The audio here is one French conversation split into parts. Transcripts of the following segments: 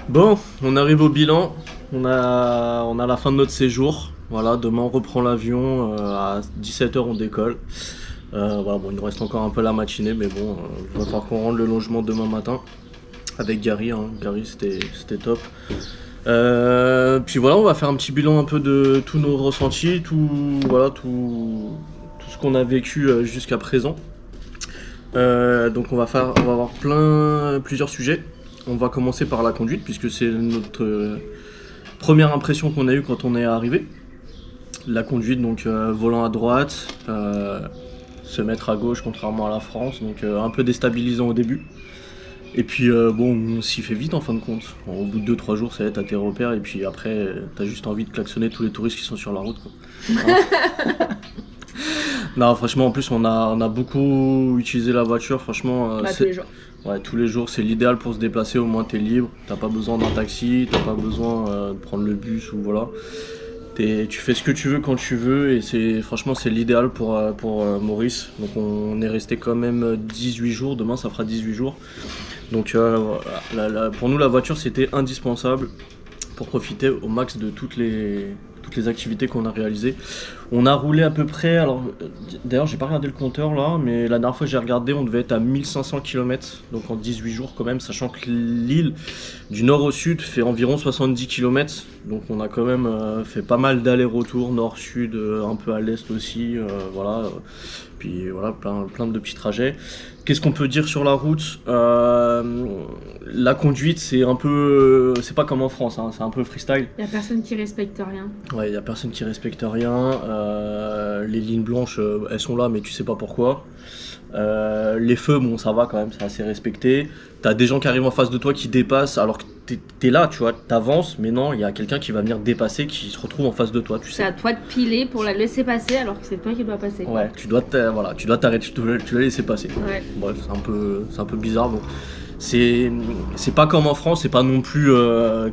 Bon, on arrive au bilan, on a la fin de notre séjour. Voilà, demain on reprend l'avion, à 17 h on décolle. Voilà, bon, il nous reste encore un peu la matinée, mais bon, il va falloir qu'on rentre le logement demain matin avec Gary. Gary, c'était top. Puis voilà, on va faire un petit bilan un peu de tous nos ressentis, tout ce qu'on a vécu jusqu'à présent. Donc on va avoir plusieurs sujets. On va commencer par la conduite puisque c'est notre première impression qu'on a eue quand on est arrivé. La conduite, donc volant à droite, se mettre à gauche contrairement à la France, donc un peu déstabilisant au début. Et puis bon, on s'y fait vite en fin de compte. Bon, au bout de 2-3 jours, ça va être à tes repères et puis après, t'as juste envie de klaxonner tous les touristes qui sont sur la route, quoi. Hein. Non, franchement, en plus, on a beaucoup utilisé la voiture. Franchement, Tous les jours. Ouais, tous les jours, c'est l'idéal pour se déplacer. Au moins, t'es libre. T'as pas besoin d'un taxi, t'as pas besoin de prendre le bus ou voilà. Tu fais ce que tu veux quand tu veux et franchement, c'est l'idéal pour Maurice. Donc, on est resté quand même 18 jours. Demain, ça fera 18 jours. Donc, pour nous, la voiture, c'était indispensable pour profiter au max de toutes les activités qu'on a réalisées. On a roulé à peu près, alors d'ailleurs j'ai pas regardé le compteur là, mais la dernière fois que j'ai regardé on devait être à 1500 km, donc en 18 jours quand même, sachant que l'île du nord au sud fait environ 70 km, donc on a quand même fait pas mal d'allers-retours, nord-sud, un peu à l'est aussi, voilà. Puis voilà, plein de petits trajets. Qu'est-ce qu'on peut dire sur la route? La conduite, c'est pas comme en France, hein, c'est un peu freestyle. Il n'y a personne qui respecte rien. Ouais, il y a personne qui respecte rien. Les lignes blanches, elles sont là, mais tu sais pas pourquoi. Les feux, bon, ça va quand même, c'est assez respecté. T'as des gens qui arrivent en face de toi qui dépassent, alors que t'es là, tu vois, t'avances, mais non, il y a quelqu'un qui va venir dépasser, qui se retrouve en face de toi, tu C'est sais. à toi de piler pour la laisser passer alors que c'est toi qui dois passer. Ouais, tu dois t'arrêter, tu dois laisser passer. Ouais. Bref, c'est un peu bizarre. Donc, c'est pas comme en France, c'est pas non plus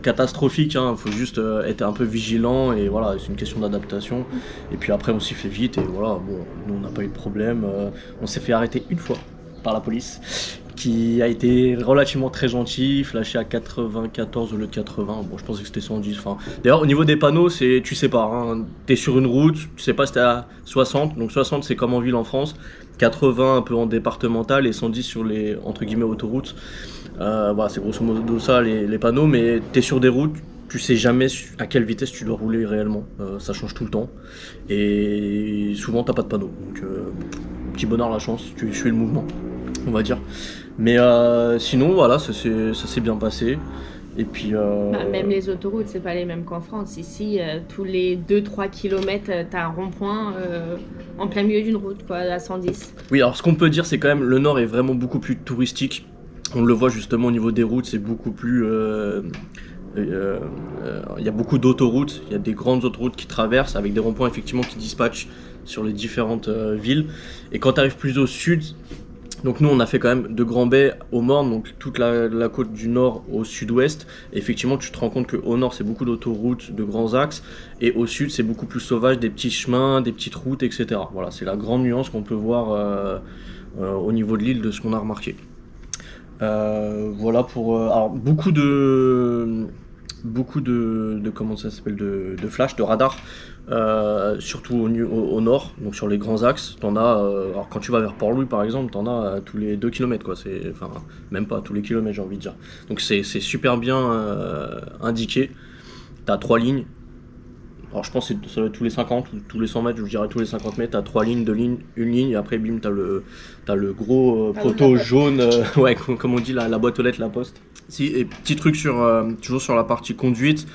catastrophique. Hein. Faut juste être un peu vigilant et voilà, c'est une question d'adaptation. Et puis après, on s'y fait vite et voilà. Bon, nous, on n'a pas eu de problème. On s'est fait arrêter une fois par la police, qui a été relativement très gentil, flashé à 94 au lieu de 80. Bon, je pensais que c'était 110. Enfin, d'ailleurs, au niveau des panneaux, tu sais pas. Hein. T'es sur une route, tu sais pas si t'es à 60. Donc 60, c'est comme en ville en France. 80 un peu en départemental et 110 sur les entre guillemets autoroutes. Voilà, c'est grosso modo ça les panneaux. Mais t'es sur des routes, tu sais jamais à quelle vitesse tu dois rouler réellement. Ça change tout le temps. Et souvent, t'as pas de panneau. Donc, petit bonheur la chance, tu suis le mouvement, on va dire. Mais sinon, voilà, ça s'est bien passé. Et puis. Même les autoroutes, c'est pas les mêmes qu'en France. Ici, tous les 2-3 km, t'as un rond-point en plein milieu d'une route, quoi, à 110. Oui, alors ce qu'on peut dire, c'est quand même le nord est vraiment beaucoup plus touristique. On le voit justement au niveau des routes, c'est beaucoup plus. Il y a beaucoup d'autoroutes, il y a des grandes autoroutes qui traversent avec des ronds-points effectivement qui dispatchent sur les différentes villes. Et quand tu arrives plus au sud, donc nous on a fait quand même de Grand-Bay au Morne, donc toute la côte du nord au sud-ouest. Et effectivement tu te rends compte qu'au nord c'est beaucoup d'autoroutes, de grands axes, et au sud c'est beaucoup plus sauvage, des petits chemins, des petites routes, etc. Voilà, c'est la grande nuance qu'on peut voir au niveau de l'île de ce qu'on a remarqué. Voilà pour alors beaucoup de comment ça s'appelle de flash, de radar, surtout au nord, donc sur les grands axes. T'en as, alors quand tu vas vers Port-Louis par exemple, t'en as tous les 2 km quoi. Enfin même pas tous les kilomètres j'ai envie de dire. Donc c'est super bien indiqué. T'as 3 lignes. Alors je pense que ça doit être tous les 50 ou tous les 100 mètres, je dirais tous les 50 mètres, t'as 3 lignes, 2 lignes, une ligne, et après bim, t'as le gros poteau jaune, ouais, comme on dit, la boîte aux lettres, la poste. Si, et petit truc toujours sur la partie conduite,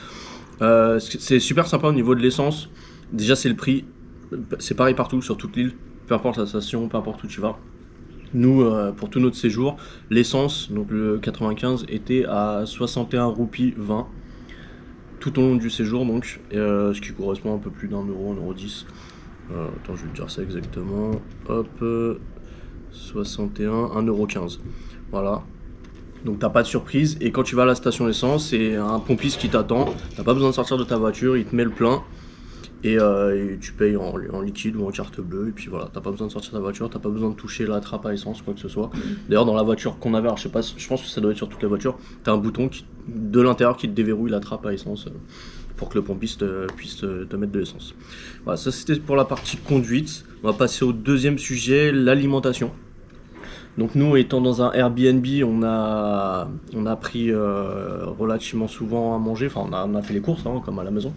c'est super sympa au niveau de l'essence. Déjà c'est le prix, c'est pareil partout sur toute l'île, peu importe la station, peu importe où tu vas. Nous, pour tout notre séjour, l'essence, donc le 95, était à 61 roupies 20 tout au long du séjour, donc, ce qui correspond à un peu plus d'1 euro, 1,10 €. Attends, je vais te dire ça exactement. Hop, 61, 1,15 €. Voilà. Donc t'as pas de surprise, et quand tu vas à la station essence, c'est un pompiste qui t'attend. T'as pas besoin de sortir de ta voiture, il te met le plein. et tu payes en liquide ou en carte bleue, et puis voilà, t'as pas besoin de sortir ta voiture, t'as pas besoin de toucher la trappe à essence, quoi que ce soit. D'ailleurs, dans la voiture qu'on avait, alors je sais pas, je pense que ça doit être sur toutes les voitures, t'as un bouton de l'intérieur qui te déverrouille la trappe à essence pour que le pompiste puisse te mettre de l'essence. Voilà, ça c'était pour la partie conduite. On va passer au deuxième sujet, l'alimentation. Donc nous, étant dans un Airbnb, on a pris relativement souvent à manger, enfin on a fait les courses hein, comme à la maison.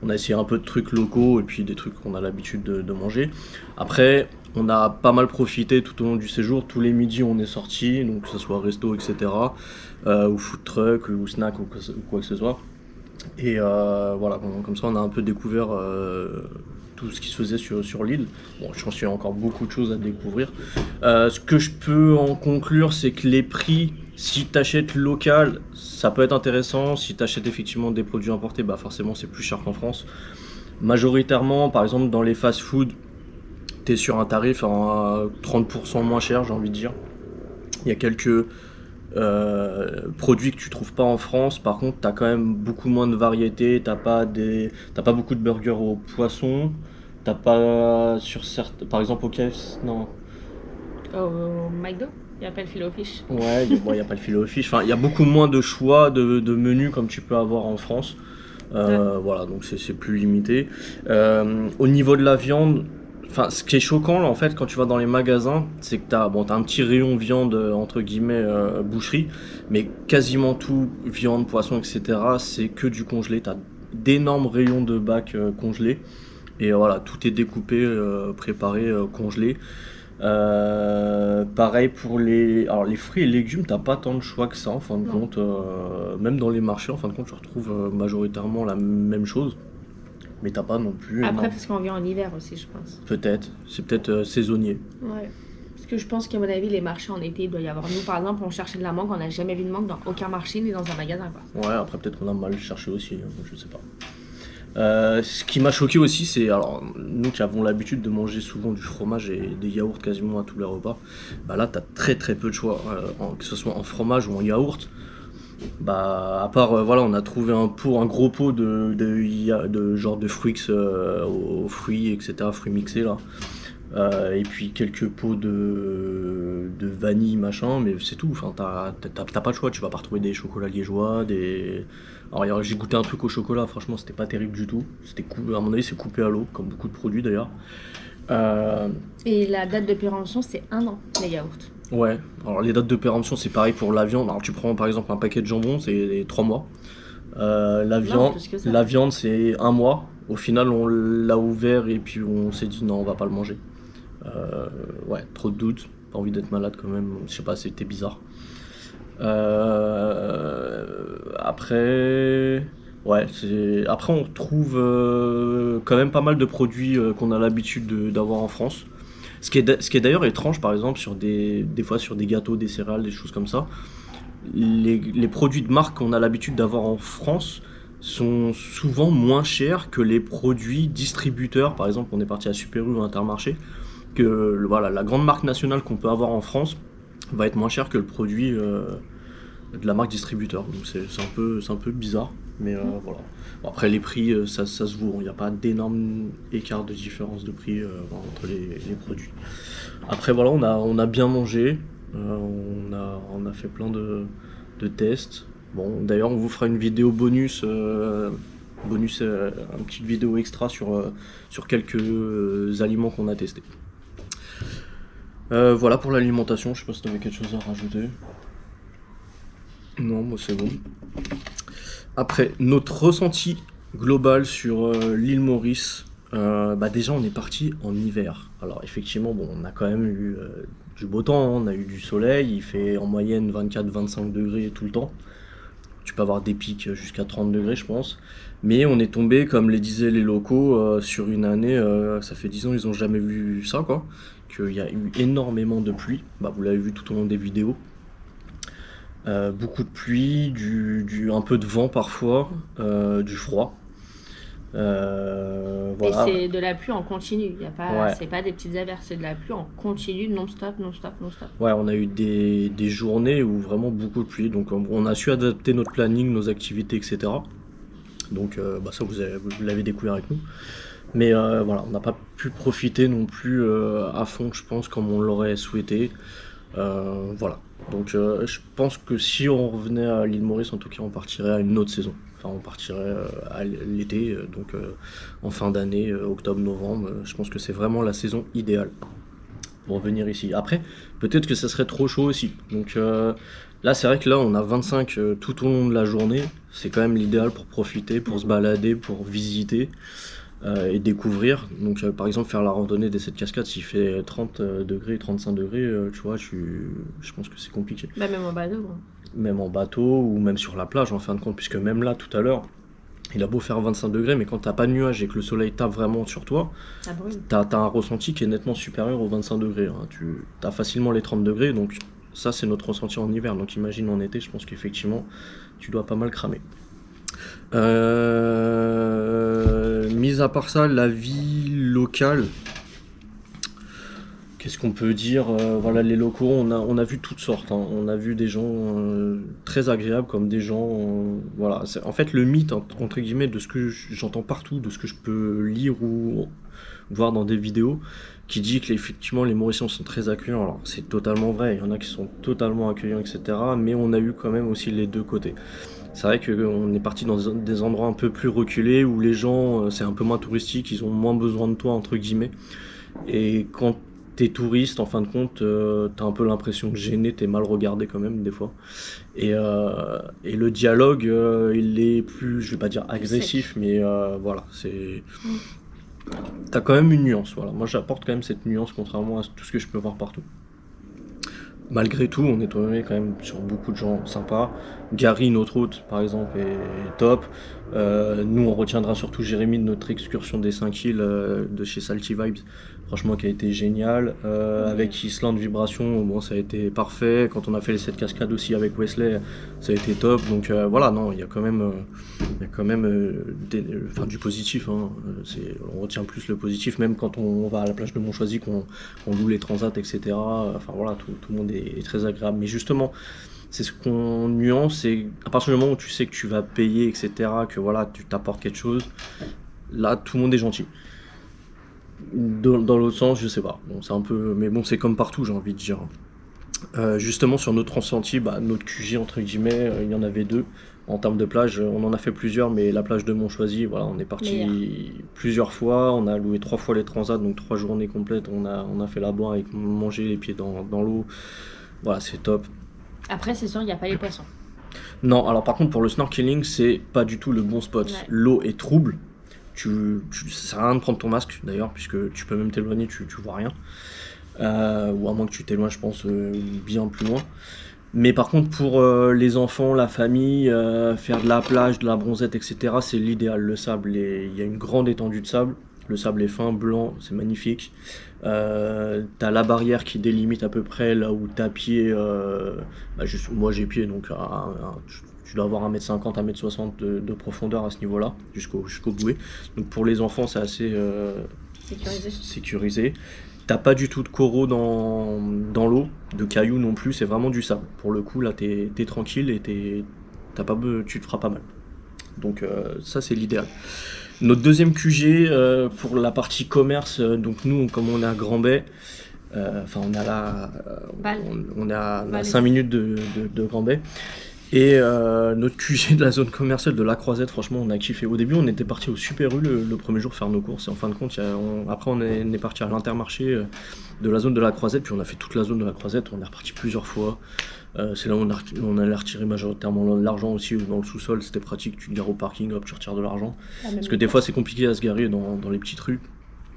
On a essayé un peu de trucs locaux et puis des trucs qu'on a l'habitude de manger. Après, on a pas mal profité tout au long du séjour. Tous les midis, on est sorti, donc que ce soit resto, etc. Ou food truck, ou snack, ou quoi que ce soit. Et voilà, comme ça, on a un peu découvert tout ce qui se faisait sur l'île. Bon, je pense qu'il y a encore beaucoup de choses à découvrir. Ce que je peux en conclure, c'est que les prix, si tu achètes local, ça peut être intéressant. Si tu achètes effectivement des produits importés, bah forcément c'est plus cher qu'en France. Majoritairement, par exemple, dans les fast-food, tu es sur un tarif à 30% moins cher, j'ai envie de dire. Il y a quelques produits que tu trouves pas en France. Par contre, tu as quand même beaucoup moins de variétés. T'as pas beaucoup de burgers au poisson. T'as pas sur certains, par exemple au KFC, non. Au McDo, il n'y a pas le filet au fish. Ouais, il y a pas le filet au fish. Enfin, il y a beaucoup moins de choix de menus comme tu peux avoir en France. Voilà, donc c'est plus limité. Au niveau de la viande, enfin, ce qui est choquant là, en fait, quand tu vas dans les magasins, c'est que t'as un petit rayon viande entre guillemets boucherie, mais quasiment tout viande, poisson, etc. C'est que du congelé. T'as d'énormes rayons de bac congelés et voilà, tout est découpé, préparé, congelé. Pareil pour alors les fruits et légumes, t'as pas tant de choix que ça en fin de Non. compte. Même dans les marchés, en fin de compte, tu retrouves majoritairement la même chose, mais t'as pas non plus. Après, énorme- parce qu'on vient en hiver aussi, je pense. Peut-être, c'est peut-être saisonnier. Ouais. Parce que je pense qu'à mon avis, les marchés en été, il doit y avoir. Nous, par exemple, on cherchait de la mangue, on n'a jamais vu de mangue dans aucun marché ni dans un magasin, quoi. Ouais, après peut-être qu'on a mal cherché aussi, hein, je sais pas. Ce qui m'a choqué aussi, c'est alors nous qui avons l'habitude de manger souvent du fromage et des yaourts quasiment à tous les repas, bah là t'as très très peu de choix, que ce soit en fromage ou en yaourt. Bah à part voilà, on a trouvé un gros pot de genre de fruits aux fruits etc, fruits mixés là. Et puis quelques pots de vanille machin, mais c'est tout. Enfin, t'as pas le choix. Tu vas pas retrouver des chocolats liégeois, des. Alors j'ai goûté un truc au chocolat. Franchement, c'était pas terrible du tout. À mon avis, c'est coupé à l'eau, comme beaucoup de produits d'ailleurs. Euh, Et la date de péremption, c'est 1 an, les yaourts. ouais. Alors les dates de péremption, c'est pareil pour la viande. Alors tu prends par exemple un paquet de jambon, c'est 3 mois. Non, plus que ça. La viande, c'est 1 mois. Au final, on l'a ouvert et puis on s'est dit non, on va pas le manger. Ouais, trop de doutes, pas envie d'être malade quand même, je sais pas, c'était bizarre. Après, ouais, après on retrouve quand même pas mal de produits qu'on a l'habitude d'avoir en France. Ce qui est d'ailleurs étrange, par exemple, des fois sur des gâteaux, des céréales, des choses comme ça, les produits de marque qu'on a l'habitude d'avoir en France sont souvent moins chers que les produits distributeurs. Par exemple, on est parti à Super U ou Intermarché, que voilà, la grande marque nationale qu'on peut avoir en France va être moins cher que le produit de la marque distributeur. Donc c'est un peu bizarre, mais voilà. Bon, après les prix, ça se vaut, il n'y a pas d'énorme écart de différence de prix entre les produits. Après voilà, on a bien mangé, on a fait plein de tests. Bon, d'ailleurs on vous fera une vidéo bonus, une petite vidéo extra sur quelques aliments qu'on a testés. Voilà pour l'alimentation, je sais pas si tu avais quelque chose à rajouter. Non, moi c'est bon. Après, notre ressenti global sur l'île Maurice, bah déjà on est parti en hiver. Alors effectivement, bon, on a quand même eu du beau temps, hein, on a eu du soleil, il fait en moyenne 24-25 degrés tout le temps. Tu peux avoir des pics jusqu'à 30 degrés, je pense. Mais on est tombé, comme les disaient les locaux, sur une année, ça fait 10 ans, ils ont jamais vu ça, quoi. Qu'il y a eu énormément de pluie. Bah, vous l'avez vu tout au long des vidéos. Beaucoup de pluie, un peu de vent parfois, du froid. Et Voilà. c'est de la pluie en continu. Y a pas, Ouais. c'est pas des petites averses, c'est de la pluie en continu, non-stop, non-stop, non-stop. Ouais, on a eu des journées où vraiment beaucoup de pluie. Donc on a su adapter notre planning, nos activités, etc. Donc bah, ça, vous l'avez découvert avec nous. Mais voilà, on n'a pas pu profiter non plus à fond, je pense, comme on l'aurait souhaité. Voilà. Donc je pense que si on revenait à l'île Maurice, en tout cas, on partirait à une autre saison. Enfin, on partirait à l'été, donc en fin d'année, octobre-novembre. Je pense que c'est vraiment la saison idéale pour venir ici. Après, peut-être que ça serait trop chaud aussi. Donc là, c'est vrai que là, on a 25 tout au long de la journée. C'est quand même l'idéal pour profiter, pour se balader, pour visiter et découvrir. Donc par exemple, faire la randonnée des 7 cascades, s'il fait 30 degrés, 35 degrés, tu vois, je pense que c'est compliqué. Bah, même en bateau, quoi. Même en bateau ou même sur la plage en fin de compte, puisque même là, tout à l'heure, il a beau faire 25 degrés, mais quand t'as pas de nuages et que le soleil tape vraiment sur toi, Ça brûle. t'as un ressenti qui est nettement supérieur aux 25 degrés. Hein. T'as facilement les 30 degrés, donc ça c'est notre ressenti en hiver. Donc imagine en été, je pense qu'effectivement, tu dois pas mal cramer. Mis à part ça, la vie locale, qu'est-ce qu'on peut dire? Voilà, les locaux, on a vu toutes sortes. Hein. On a vu des gens très agréables comme des gens. Voilà, en fait, le mythe, entre guillemets, de ce que j'entends partout, de ce que je peux lire ou voir dans des vidéos, qui dit que effectivement les Mauriciens sont très accueillants. Alors, c'est totalement vrai, il y en a qui sont totalement accueillants, etc. Mais on a eu quand même aussi les deux côtés. C'est vrai qu'on est parti dans des endroits un peu plus reculés où les gens, c'est un peu moins touristique, ils ont moins besoin de toi, entre guillemets. Et quand t'es touriste, en fin de compte, t'as un peu l'impression de gêner, t'es mal regardé quand même, des fois. Et le dialogue, il est plus, je vais pas dire agressif, mais voilà, c'est. T'as quand même une nuance, voilà. Moi, j'apporte quand même cette nuance, contrairement à tout ce que je peux voir partout. Malgré tout, on est tombé quand même sur beaucoup de gens sympas. Gary, notre hôte, par exemple, est top. Nous, on retiendra surtout Jérémy de notre excursion des 5 îles de chez Salty Vibes. Franchement, qui a été génial. Avec Island Vibration, bon, ça a été parfait. Quand on a fait les 7 cascades aussi avec Wesley, ça a été top. Donc voilà, non, il y a quand même, enfin, du positif. Hein. On retient plus le positif, même quand on va à la plage de Montchoisy, qu'on loue les transats, etc. Enfin voilà, tout le monde est très agréable. Mais justement, c'est ce qu'on nuance, c'est à partir du moment où tu sais que tu vas payer, etc., que voilà, tu t'apportes quelque chose, là, tout le monde est gentil. Dans l'autre sens, je sais pas. Bon, c'est un peu, mais bon, c'est comme partout, j'ai envie de dire. Justement, sur notre ressenti, notre QG, entre guillemets, il y en avait deux. En termes de plage, on en a fait plusieurs, mais la plage de Montchoisy, voilà, on est parti plusieurs fois. On a loué 3 fois les transats, donc 3 journées complètes. On a fait là-bas avec manger les pieds dans l'eau. Voilà, c'est top. Après, c'est sûr, il n'y a pas les poissons. Non, alors par contre, pour le snorkeling, c'est pas du tout le bon spot. Ouais. L'eau est trouble. Ça sert à rien de prendre ton masque d'ailleurs, puisque tu peux même t'éloigner, tu vois rien. Ou à moins que tu t'éloignes, je pense, bien plus loin. Mais par contre, pour les enfants, la famille, faire de la plage, de la bronzette, etc., c'est l'idéal. Le sable, il y a une grande étendue de sable. Le sable est fin, blanc, c'est magnifique. T'as la barrière qui délimite à peu près là où t'as pied. Moi j'ai pied, donc tu dois avoir 1m50, 1m60 de profondeur à ce niveau-là, jusqu'au bouée. Donc pour les enfants, c'est assez sécurisé. T'as pas du tout de coraux dans l'eau, de cailloux non plus, c'est vraiment du sable. Pour le coup, là, t'es tranquille et tu te feras pas mal. Donc ça, c'est l'idéal. Notre deuxième QG pour la partie commerce, donc nous, comme on est à Grand-Bay, on est à 5 minutes de Grand-Bay. Et notre QG de la zone commerciale de la Croisette, franchement, on a kiffé. Au début, on était parti au Super U le premier jour faire nos courses. Et en fin de compte, après, on est parti à l'Intermarché de la zone de la Croisette. Puis on a fait toute la zone de la Croisette. On est reparti plusieurs fois. C'est là où on allait retirer majoritairement l'argent aussi. Dans le sous-sol, c'était pratique. Tu te gares au parking, hop, tu retires de l'argent. Parce que des fois, c'est compliqué à se garer dans les petites rues,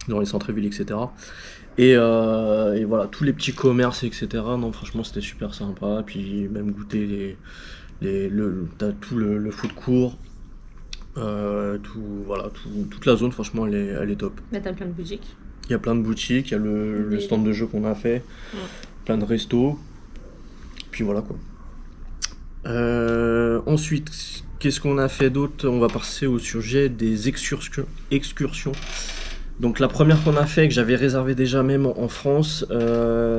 dans les centres-villes, etc. Et voilà, tous les petits commerces, etc. Non, franchement, c'était super sympa. Puis même goûter t'as tout le food court, toute la zone, franchement, elle est top. Là, t'as plein de boutiques. Il y a plein de boutiques, il y a le stand de jeux qu'on a fait, plein de restos. Puis voilà quoi. Ensuite, qu'est-ce qu'on a fait d'autre? On va passer au sujet des excursions. Donc la première qu'on a fait, que j'avais réservé déjà même en France,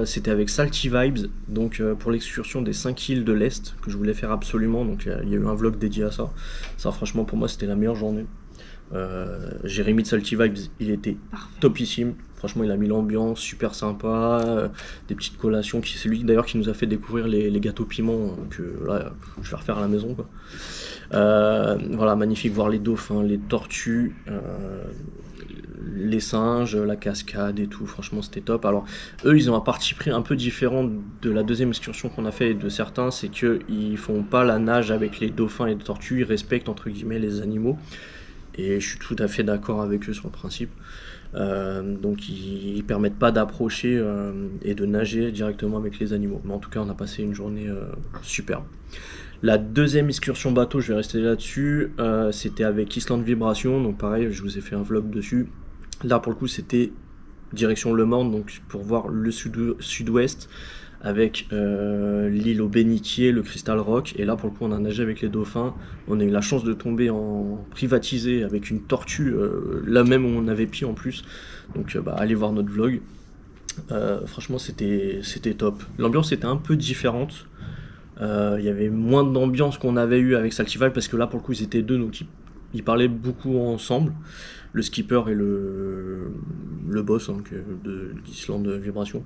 c'était avec Salty Vibes, donc pour l'excursion des 5 îles de l'Est, que je voulais faire absolument, donc il y a eu un vlog dédié à ça. Ça franchement pour moi c'était la meilleure journée. Jérémy de Salty Vibes, il était topissime. Franchement, il a mis l'ambiance, super sympa, des petites collations. C'est lui d'ailleurs qui nous a fait découvrir les gâteaux piments que là, je vais refaire à la maison, quoi. Voilà, magnifique, voir les dauphins, les tortues, les singes, la cascade et tout. Franchement, c'était top. Alors, eux, ils ont un parti pris un peu différent de la deuxième excursion qu'on a fait et de certains, c'est qu'ils font pas la nage avec les dauphins et les tortues, ils respectent entre guillemets les animaux. Et je suis tout à fait d'accord avec eux sur le principe. Donc ils permettent pas d'approcher et de nager directement avec les animaux. Mais en tout cas, on a passé une journée superbe. La deuxième excursion bateau, je vais rester là-dessus, c'était avec Island Vibration. Donc pareil, je vous ai fait un vlog dessus. Là, pour le coup, c'était direction Le Mans, donc pour voir le sud-ouest avec l'île aux bénitiers, le Crystal Rock. Et là, pour le coup, on a nagé avec les dauphins. On a eu la chance de tomber en privatisé avec une tortue, là même où on avait pied en plus. Donc, allez voir notre vlog. Franchement, c'était top. L'ambiance était un peu différente. Il y avait moins d'ambiance qu'on avait eu avec Saltival parce que là, pour le coup, ils étaient deux, donc ils parlaient beaucoup ensemble. Le skipper et le boss hein, d'Island Vibration.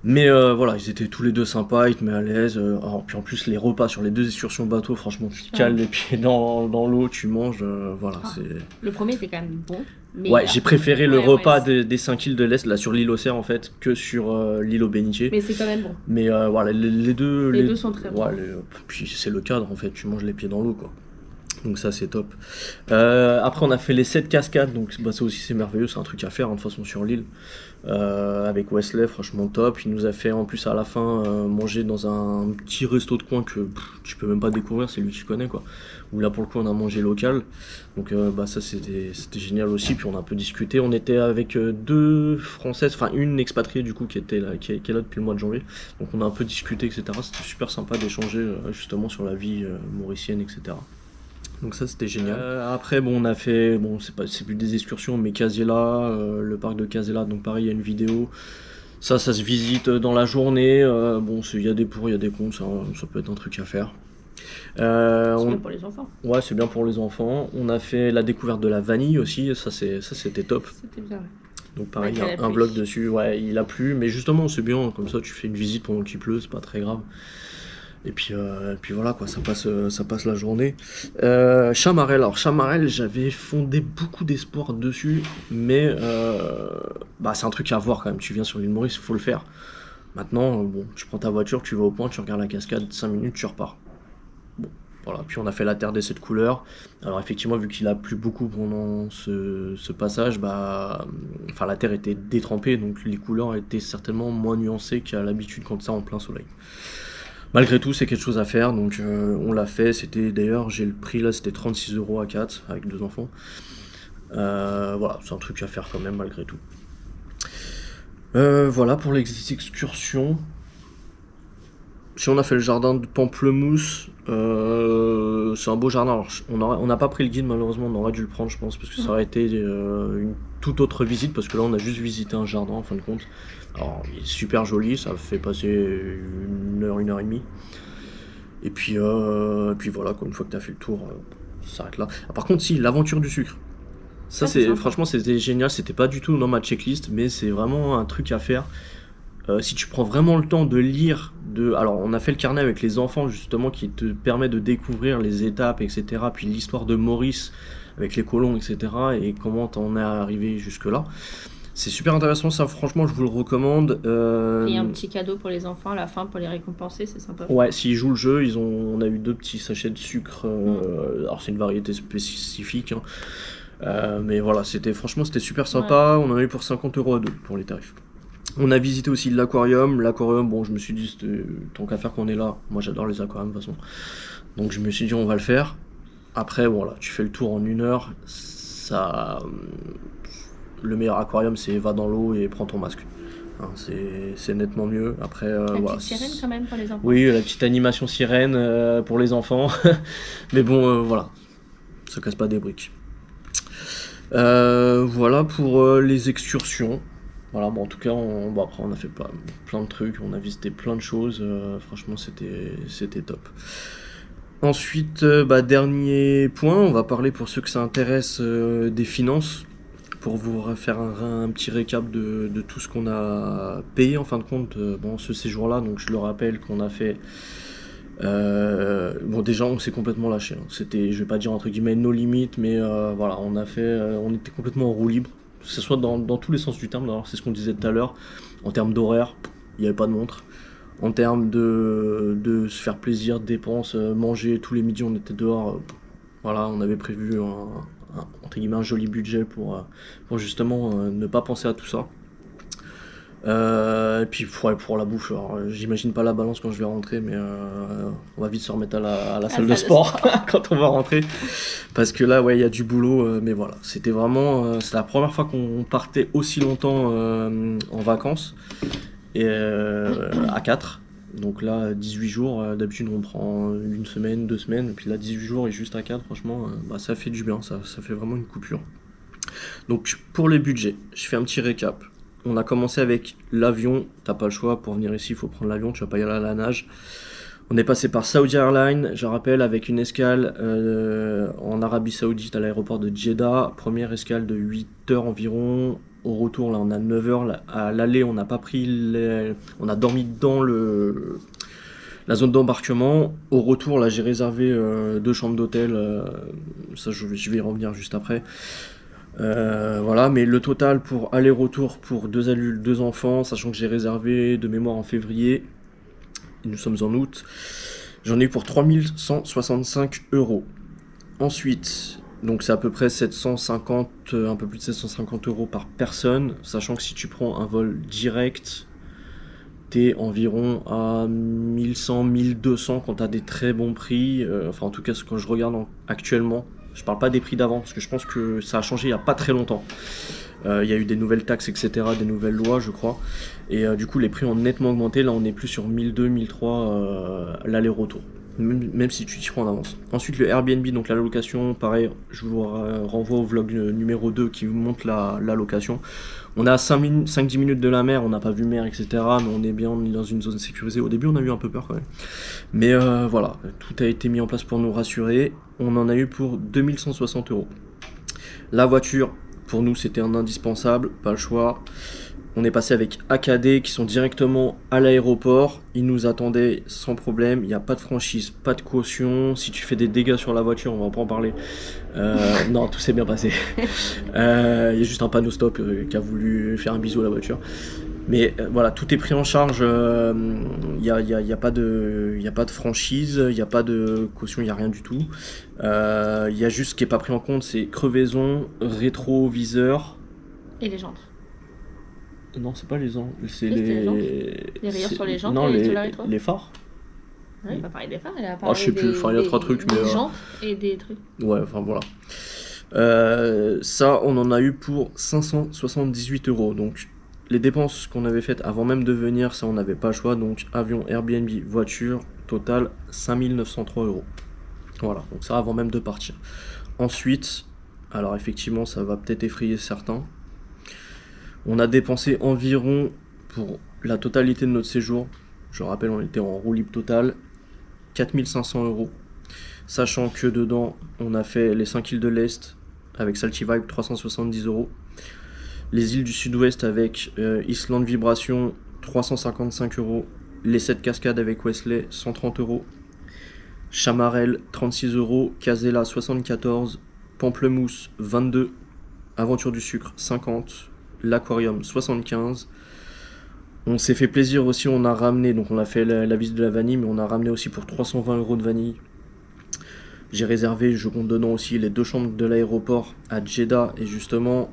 Mais voilà, ils étaient tous les deux sympas, ils te mettent à l'aise. Puis en plus, les repas sur les deux excursions bateau, franchement, tu te cales les pieds dans l'eau, tu manges. Voilà, c'est... Le premier était quand même bon. Mais ouais, j'ai préféré le repas des 5 îles de l'Est, là sur l'île Auxerre en fait, que sur l'île aux bénitiers. Mais c'est quand même bon. Mais voilà, les deux. Les deux sont très bons. Puis c'est le cadre en fait, tu manges les pieds dans l'eau quoi. Donc ça c'est top. Après on a fait les 7 cascades, donc ça aussi c'est merveilleux, c'est un truc à faire hein, de toute façon sur l'île. Avec Wesley, franchement top. Il nous a fait en plus à la fin manger dans un petit resto de coin que tu peux même pas découvrir, c'est lui qui connaît quoi. Où là pour le coup on a mangé local. Donc ça c'était génial aussi. Puis on a un peu discuté. On était avec deux françaises, enfin une expatriée du coup qui est là depuis le mois de janvier. Donc on a un peu discuté etc. C'était super sympa d'échanger justement sur la vie mauricienne etc. Donc ça c'était génial. Après bon on a fait, c'est plus des excursions mais Casella, le parc de Casella, donc pareil il y a une vidéo. Ça se visite dans la journée, il y a des pour, il y a des contre, ça peut être un truc à faire. C'est bien pour les enfants. Ouais c'est bien pour les enfants. On a fait la découverte de la vanille aussi, ça c'était top. C'était bien. Donc pareil il y a un vlog dessus, ouais il a plu, mais justement c'est bien, comme ça tu fais une visite pendant qu'il pleut, c'est pas très grave. Et puis voilà quoi, ça passe la journée. Chamarel, alors Chamarel, j'avais fondé beaucoup d'espoir dessus, mais c'est un truc à voir quand même. Tu viens sur l'île Maurice, il faut le faire. Maintenant, tu prends ta voiture, tu vas au point, tu regardes la cascade, 5 minutes, tu repars. Bon, voilà. Puis on a fait la terre des 7 couleurs. Alors effectivement, vu qu'il a plu beaucoup pendant ce passage, la terre était détrempée, donc les couleurs étaient certainement moins nuancées qu'à l'habitude quand c'est en plein soleil. Malgré tout, c'est quelque chose à faire, donc on l'a fait. C'était d'ailleurs, j'ai le prix là, c'était 36 € à 4 avec 2 enfants. Voilà, c'est un truc à faire quand même, malgré tout. Voilà pour les excursions. Si on a fait le jardin de Pamplemousse, c'est un beau jardin. Alors, on n'a pas pris le guide, malheureusement, on aurait dû le prendre, je pense, parce que ça aurait été une toute autre visite, parce que là, on a juste visité un jardin en fin de compte. Alors, il est super joli, ça fait passer 1 heure, 1 heure et demie. Et puis voilà, une fois que tu as fait le tour, ça s'arrête là. Par contre, si, l'aventure du sucre. Ça, franchement, c'était génial. C'était pas du tout dans ma checklist, mais c'est vraiment un truc à faire. Si tu prends vraiment le temps de lire, alors on a fait le carnet avec les enfants justement qui te permet de découvrir les étapes, etc. Puis l'histoire de Maurice avec les colons, etc. Et comment t'en es arrivé jusque là. C'est super intéressant, ça franchement je vous le recommande. Il y a un petit cadeau pour les enfants à la fin pour les récompenser, c'est sympa. Ouais, s'ils jouent le jeu, on a eu 2 petits sachets de sucre. Alors c'est une variété spécifique. Hein. Mais voilà, c'était super sympa. Ouais. On en a eu pour 50 € à 2 pour les tarifs. On a visité aussi l'aquarium. L'aquarium, je me suis dit, tant qu'à faire qu'on est là. Moi, j'adore les aquariums de toute façon. Donc, je me suis dit, on va le faire. Après, voilà, tu fais le tour en 1 heure. Le meilleur aquarium, c'est va dans l'eau et prends ton masque. Hein, c'est nettement mieux. Après, la petite sirène quand même pour les enfants. Oui, la petite animation sirène pour les enfants. Mais bon, voilà, ça casse pas des briques. Voilà pour les excursions. Voilà, bon, en tout cas, bon, après on a fait plein de trucs, on a visité plein de choses, franchement c'était top. Ensuite, dernier point, on va parler pour ceux que ça intéresse des finances, pour vous faire un petit récap de tout ce qu'on a payé en fin de compte bon, ce séjour-là. Donc je le rappelle qu'on a fait bon, déjà, on s'est complètement lâché, hein. C'était, je vais pas dire entre guillemets nos limites, mais voilà, on était complètement en roue libre, que ce soit dans tous les sens du terme. Alors, c'est ce qu'on disait tout à l'heure. En termes d'horaire, il n'y avait pas de montre. En termes de se faire plaisir, dépenses, manger tous les midis, on était dehors. Voilà, on avait prévu entre guillemets un joli budget pour justement ne pas penser à tout ça. Et puis ouais, pour la bouffe, alors, j'imagine pas la balance quand je vais rentrer, mais on va vite se remettre à la salle de sport quand on va rentrer. Parce que là, ouais, il y a du boulot, mais voilà. C'était vraiment, c'est la première fois qu'on partait aussi longtemps en vacances, et à 4. Donc là, 18 jours, d'habitude on prend une semaine, 2 semaines, et puis là, 18 jours et juste à 4, franchement, ça fait du bien, ça fait vraiment une coupure. Donc pour les budgets, je fais un petit récap. On a commencé avec l'avion, t'as pas le choix, pour venir ici il faut prendre l'avion, tu vas pas y aller à la nage. On est passé par Saudi Airlines, je rappelle, avec une escale en Arabie Saoudite à l'aéroport de Jeddah. Première escale de 8 heures environ. Au retour, là, on a 9 heures. À l'aller, on n'a pas pris on a dormi dans la zone d'embarquement. Au retour, là, j'ai réservé 2 chambres d'hôtel. Ça, je vais y revenir juste après. Voilà, mais le total pour aller-retour pour 2 adultes, 2 enfants, sachant que j'ai réservé de mémoire en février, et nous sommes en août, j'en ai eu pour 3165 euros. Ensuite, donc c'est à peu près 750, un peu plus de 750 euros par personne, sachant que si tu prends un vol direct, t'es environ à 1100, 1200 quand t'as des très bons prix, enfin en tout cas ce que je regarde actuellement. Je parle pas des prix d'avant, parce que je pense que ça a changé il n'y a pas très longtemps. Il y a eu des nouvelles taxes, etc., des nouvelles lois, je crois. Et du coup, les prix ont nettement augmenté. Là, on est plus sur 1200, 1300 l'aller-retour. Même si tu t'y prends en avance. Ensuite, le Airbnb, donc la location, pareil, je vous renvoie au vlog numéro 2 qui vous montre la location. On est à 5-10 minutes de la mer, on n'a pas vu mer, etc. Mais on est bien, on est dans une zone sécurisée. Au début, on a eu un peu peur quand même. Mais voilà, tout a été mis en place pour nous rassurer. On en a eu pour 2160 euros. La voiture, pour nous, c'était un indispensable, pas le choix. On est passé avec AKD qui sont directement à l'aéroport. Ils nous attendaient sans problème. Il n'y a pas de franchise, pas de caution. Si tu fais des dégâts sur la voiture, on va pas en parler. Non, tout s'est bien passé. Il y a juste un panneau stop qui a voulu faire un bisou à la voiture. Mais voilà, tout est pris en charge. Il n'y a pas de franchise, il n'y a pas de caution, il n'y a rien du tout. Il y a juste ce qui n'est pas pris en compte, c'est crevaison, rétroviseur. Et les jantes. Non, c'est pas les ans, c'est Oui, c'était les. les rayures sur les jantes Non, et sur la rétro. les phares. Ouais, il va parler des phares, il a Ah, parlé je sais plus, enfin, il y a 3 trucs, mais. des jantes et des trucs. Ouais, enfin voilà. Ça, on en a eu pour 578 euros. Donc, les dépenses qu'on avait faites avant même de venir, ça, on n'avait pas le choix. Donc, avion, Airbnb, voiture, total 5903 euros. Voilà, donc ça avant même de partir. Ensuite, alors effectivement, ça va peut-être effrayer certains. On a dépensé environ, pour la totalité de notre séjour, je rappelle, on était en roue libre totale, 4500 euros. Sachant que dedans, on a fait les 5 îles de l'Est avec Saltivibe, 370 euros. Les îles du Sud-Ouest avec Island Vibration, 355 euros. Les 7 cascades avec Wesley, 130 euros. Chamarel, 36 euros. Casella, 74. Pamplemousse, 22. Aventure du Sucre, 50. L'Aquarium, 75. On s'est fait plaisir aussi, on a ramené, donc on a fait la visite de la vanille, mais on a ramené aussi pour 320 euros de vanille. J'ai réservé, je compte dedans aussi, les 2 chambres de l'aéroport à Jeddah. Et justement,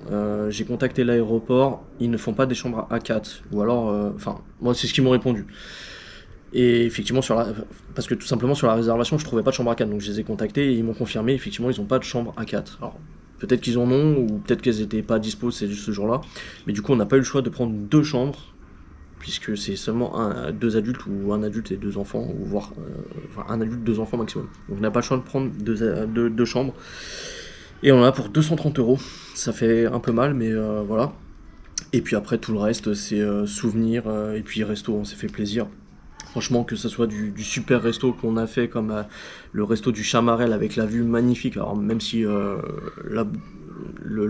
j'ai contacté l'aéroport, ils ne font pas des chambres à 4. Ou alors, enfin, moi c'est ce qu'ils m'ont répondu. Et effectivement, parce que tout simplement sur la réservation, je trouvais pas de chambre à 4. Donc je les ai contactés et ils m'ont confirmé, effectivement, ils n'ont pas de chambre à 4. Alors, peut-être qu'ils en ont, ou peut-être qu'elles n'étaient pas dispo ce jour-là. Mais du coup, on n'a pas eu le choix de prendre 2 chambres, puisque c'est seulement 2 adultes ou un adulte et 2 enfants, ou voire enfin, un adulte, 2 enfants maximum. Donc on n'a pas le choix de prendre 2 chambres. Et on en a pour 230 euros. Ça fait un peu mal, mais voilà. Et puis après, tout le reste, c'est souvenirs. Et puis resto, on s'est fait plaisir. Franchement, que ce soit du super resto qu'on a fait, comme le resto du Chamarel avec la vue magnifique. Alors, même si le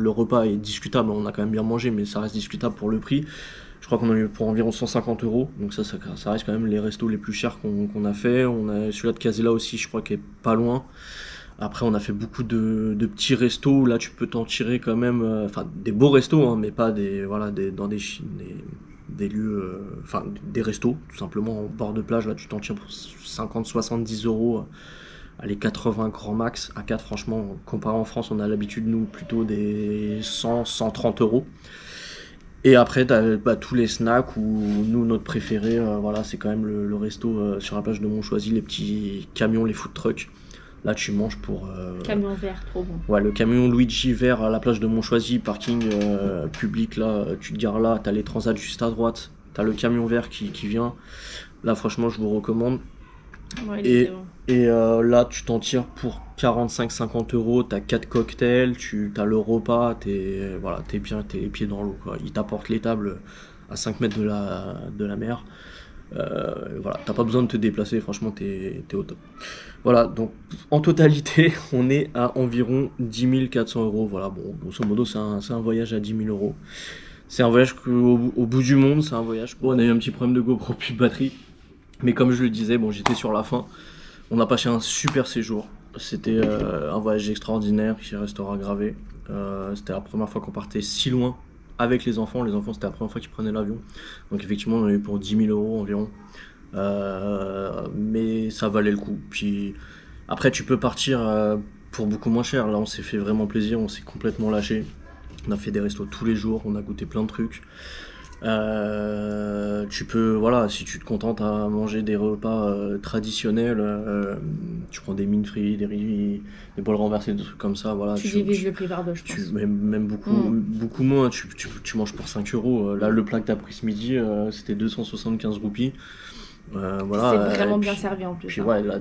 repas est discutable, on a quand même bien mangé, mais ça reste discutable pour le prix. Je crois qu'on a eu pour environ 150 euros. Donc, ça reste quand même les restos les plus chers qu'on a fait. On a celui-là de Casella aussi, je crois, qui est pas loin. Après, on a fait beaucoup de petits restos. Là, tu peux t'en tirer quand même. Enfin, des beaux restos, hein, mais pas dans des lieux. Enfin, des restos, tout simplement en bord de plage. Là, tu t'en tires pour 50-70 euros. Allez, 80 grand max. À 4, franchement, comparé en France, on a l'habitude, nous, plutôt des 100-130 euros. Et après, t'as tous les snacks ou nous, notre préféré, voilà, c'est quand même le resto sur la plage de Montchoisy, les petits camions, les food trucks. Là, tu manges pour. Camion vert, trop bon. Ouais, le camion Luigi vert à la plage de Montchoisy, parking public, là, tu te gares là, t'as les transats juste à droite, t'as le camion vert qui vient. Là, franchement, je vous recommande. Ouais, Et, bon. là, tu t'en tires pour 45-50 euros, t'as 4 cocktails, t'as le repas, t'es bien, t'es les pieds dans l'eau, quoi. Ils t'apportent les tables à 5 mètres de la mer. Voilà, t'as pas besoin de te déplacer, franchement, t'es au top. Voilà, donc en totalité, on est à environ 10 400 euros. Voilà, bon, grosso modo, c'est un voyage à 10 000 euros. C'est un voyage au bout du monde, c'est un voyage. Bon, on a eu un petit problème de GoPro, plus de batterie. Mais comme je le disais, bon, j'étais sur la fin. On a passé un super séjour. C'était un voyage extraordinaire qui restera gravé. C'était la première fois qu'on partait si loin avec les enfants. Les enfants, c'était la première fois qu'ils prenaient l'avion. Donc effectivement, on a eu pour 10 000 euros environ. Mais ça valait le coup. Puis après, tu peux partir pour beaucoup moins cher. Là, on s'est fait vraiment plaisir. On s'est complètement lâché. On a fait des restos tous les jours. On a goûté plein de trucs. Tu peux, voilà, si tu te contentes à manger des repas traditionnels, tu prends des mines frites, des riz, des bols renversés, des trucs comme ça, voilà. Tu divises le prix par deux, je pense. Même beaucoup moins, tu manges pour 5 euros. Là, le plat que t'as pris ce midi, c'était 275 roupies. Voilà, c'est vraiment bien servi en plus. Puis ouais, là,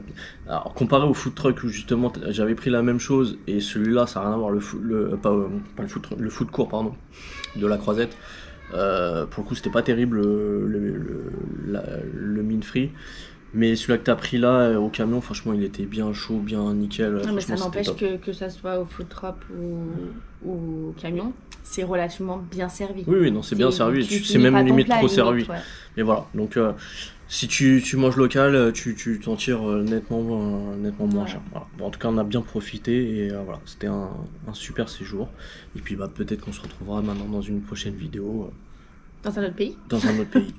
alors, comparé au food truck où justement j'avais pris la même chose et celui-là, ça n'a rien à voir, le food court, pardon, de la Croisette. Pour le coup, c'était pas terrible le mine free, mais celui-là que t'as pris là au camion, franchement, il était bien chaud, bien nickel. Non, mais ça n'empêche que ça soit au food truck ou au camion, c'est relativement bien servi. Oui, non, c'est bien servi. C'est même limite trop servi. Ouais. Mais voilà, donc si tu manges local, tu t'en tires nettement moins cher. Voilà. Bon, en tout cas, on a bien profité et voilà, c'était un super séjour. Et puis peut-être qu'on se retrouvera maintenant dans une prochaine vidéo. Dans un autre pays. Dans un autre pays.